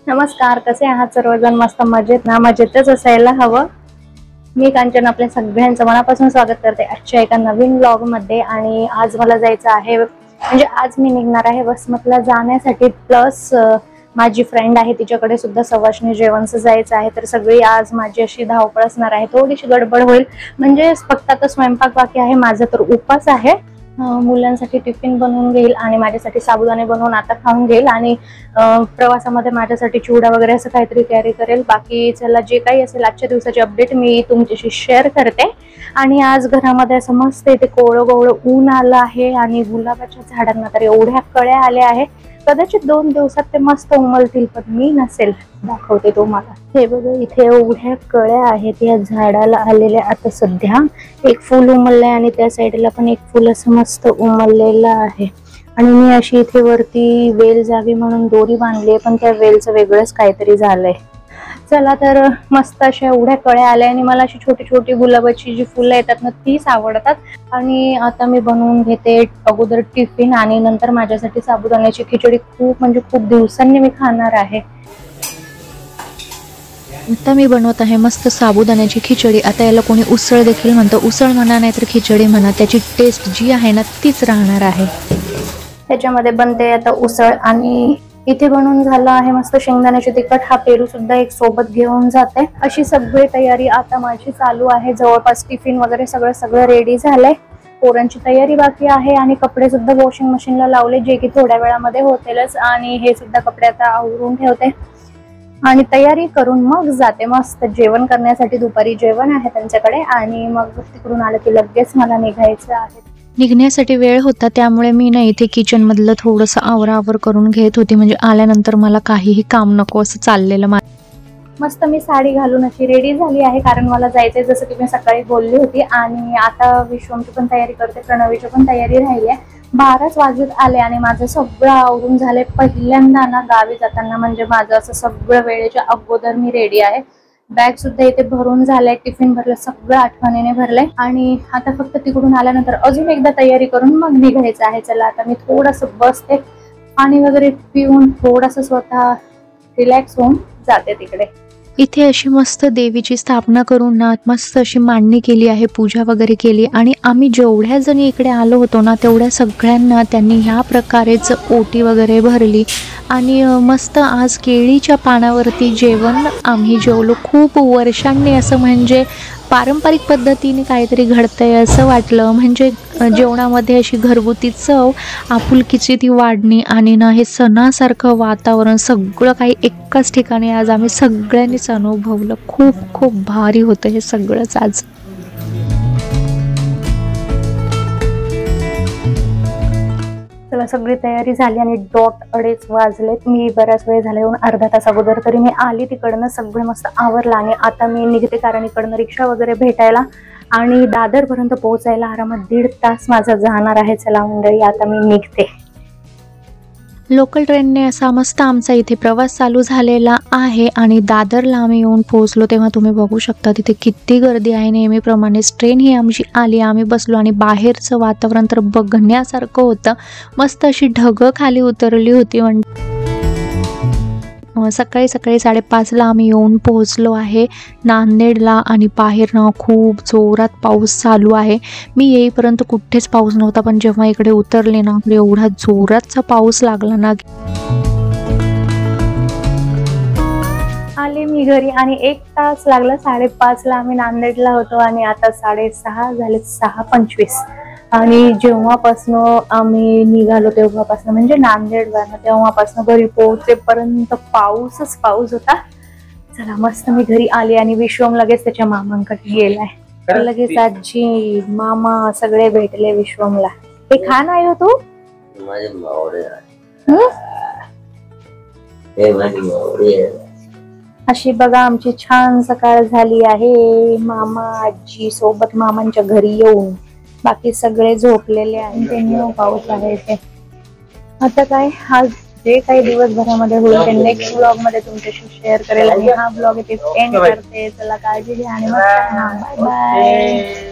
नमस्कार, कसे आहात सर्वजण? मस्त मजेत ना? मजेतच असायला हवं. मी कांचन आपल्या सगळ्यांचं मनापासून स्वागत करते आजच्या एका नवीन व्लॉग मध्ये. आणि आज मला जायचं आहे, म्हणजे आज मी निघणार आहे वसमतला जाण्यासाठी. प्लस माझी फ्रेंड आहे, तिच्याकडे सुद्धा सवाष्णी जेवणचं जायचं आहे. तर सगळी आज माझी अशी धावपळ असणार आहे. थोडीशी गडबड होईल, म्हणजे फक्त आता स्वयंपाक बाकी आहे. माझा तर उपास आहे. मुलांसाठी टिफिन बनवून घेईल आणि माझ्यासाठी साबुदाणे बनवून आता खाऊन घेईल. आणि प्रवासामध्ये माझ्यासाठी चिवडा वगैरे असं काहीतरी कॅरी करेल. बाकी चला, जे काही असेल आजच्या दिवसाची अपडेट मी तुमच्याशी शेअर करते. आणि आज घरामध्ये असं मस्त इथे कोवळं कोवळं ऊन आलं आहे आणि गुलाबाच्या झाडांना तर एवढ्या कळ्या आल्या आहे. कदाचित 2 दिवसात ते मस्त उमलतील, पण मी नसेल. दाखवते तुम्हाला. हे बघा, इथे एवढ्या कळ्या आहेत या झाडाला आलेल्या. आता सध्या एक फूल उमललंय आणि त्या साईडला पण एक फूल असं मस्त उमललेलं आहे. आणि मी अशी इथे वरती वेल जावी म्हणून दोरी बांधली, पण त्या वेलचं वेगळंच काहीतरी झालंय. चला तर, मस्त अशा एवढ्या कळ्या आल्या आणि मला अशी छोटी छोटी गुलाबाची जी फुलं येतात ना, तीच आवडतात. आणि आता मी बनवून घेते अगोदर टिफिन आणि नंतर माझ्यासाठी साबुदाण्याची खिचडी. खूप म्हणजे खूप दिवसांनी मी खाणार आहे. आता मी बनवत आहे मस्त साबुदाण्याची खिचडी. आता याला कोणी उसळ देखील म्हणतं. उसळ म्हणा नाही तर खिचडी म्हणा, त्याची टेस्ट जी आहे ना तीच राहणार आहे. त्याच्यामध्ये बनते आता उसळ. आणि इथे बनवून झालं आहे मस्त शेंगदाण्याचे तिखट. हा पेरू सुद्धा एक सोबत घेऊन जाते. अशी सगळी तयारी आता माझी चालू आहे. जवळपास टिफिन वगैरे सगळं रेडी झालंय. पोरांची तयारी बाकी आहे आणि कपडे सुद्धा वॉशिंग मशीनला लावले, जे की थोड्या वेळामध्ये होतीलच. आणि हे सुद्धा कपडे आता आवरून ठेवते आणि तयारी करून मग जाते मस्त जेवण करण्यासाठी. दुपारी जेवण आहे त्यांच्याकडे आणि मग तिकडून आलं की लगेच मला निघायचं आहे. निघण्यासाठी वेळ होता, त्यामुळे मी ना इथे किचन मधलं थोडंसं आवरावर करून घेत होती. म्हणजे आल्यानंतर मला काहीही काम नको असं चाललेलं. मस्त मी साडी घालून अशी रेडी झाली आहे, कारण मला जायचंय जसं की मी सकाळी बोलली होती. आणि आता विश्वमची पण तयारी करते, प्रणवीची पण तयारी राहिली आहे. 12च वाजत आले आणि माझं सगळं आवरून झालंय. पहिल्यांदा ना गावी जाताना म्हणजे माझं असं सगळं वेळेच्या अगोदर मी रेडी आहे. बॅग सुद्धा इथे भरून झालंय, टिफिन भरलं, सगळं आठवणीने भरलंय. आणि आता फक्त तिकडून आल्यानंतर अजून एकदा तयारी करून मग निघायचं आहे. चला आता मी थोडंसं बसते, पाणी वगैरे पिऊन थोडंसं स्वतः रिलॅक्स होऊन जाते तिकडे. इथे अशी मस्त देवीची स्थापना करून ना मस्त अशी मांडणी केली आहे, पूजा वगैरे केली. आणि आम्ही जेवढ्या जणी इकडे आलो होतो ना, तेवढ्या सगळ्यांना त्यांनी ह्या प्रकारेच ओटी वगैरे भरली. आणि मस्त आज केळीच्या पानावरती जेवण आम्ही जेवलो. खूप वर्षांनी असं म्हणजे पारंपरिक पद्धतीने काहीतरी घडतंय असं वाटलं. म्हणजे जेवणामध्ये अशी घरगुती चव, आपुलकीची ती वाढणी आणि ना हे सणासारखं वातावरण, सगळं काही एकाच ठिकाणी आज आम्ही सगळ्यांनीच अनुभवलं. खूप खूप भारी होतं हे सगळंच आज. चला, सगळी तयारी झाली आणि डॉट 2:30 वाजलेत. मी बराच वेळ झाला येऊन, अर्धा तास अगोदर तरी मी आली तिकडनं. सगळं मस्त आवरलं आणि आता मी निघते, कारण इकडनं रिक्षा वगैरे भेटायला आणि दादरपर्यंत पोहोचायला आरामात 1.5 तास माझा जाणार आहे. चला मंडळी, आता मी निघते. लोकल ट्रेनने असा मस्त आमचा इथे प्रवास चालू झालेला आहे. आणि दादरला आम्ही येऊन पोहोचलो तेव्हा तुम्ही बघू शकता तिथे किती गर्दी आहे. नेहमीप्रमाणेच ट्रेन ही आमची आली, आम्ही बसलो आणि बाहेरचं वातावरण तर बघण्यासारखं होतं. मस्त अशी ढगं खाली उतरली होती. सकाळी 5:30ला आम्ही येऊन पोहोचलो आहे नांदेडला. आणि बाहेर ना खूप जोरात पाऊस चालू आहे. मी येईपर्यंत कुठेच पाऊस नव्हता, पण जेव्हा इकडे उतरले ना, एवढा जोरातचा पाऊस लागला ना. आले मी घरी आणि 1 तास लागला. 5:30ला आम्ही नांदेडला होतो आणि आता 6:30 झाले, 6:25. आणि जेव्हापासनं आम्ही निघालो तेव्हापासनं, म्हणजे नांदेडवरनं, तेव्हापासनं घरी पोहोचेपर्यंत पाऊसच पाऊस होता. चला, मस्त मी घरी आली आणि विश्वम लगेच त्याच्या मामांकडे गेलाय. लगेच आजी, मामा सगळे भेटले विश्वमला. हे खा नाही हो तू. अशी बघा आमची छान सकाळ झाली आहे. मामा आजी सोबत मामांच्या घरी येऊन. बाकी सगळे झोपलेले आहेत. कंटिन्यू पाऊस आहे इथे. आता काय, आज जे काही दिवसभरामध्ये होईल ते नेक्स्ट ब्लॉग मध्ये तुमच्याशी शेअर करेल. आणि हा ब्लॉग इथे एंड करते. चला, काळजी घ्या आणि मस्त बाय बाय.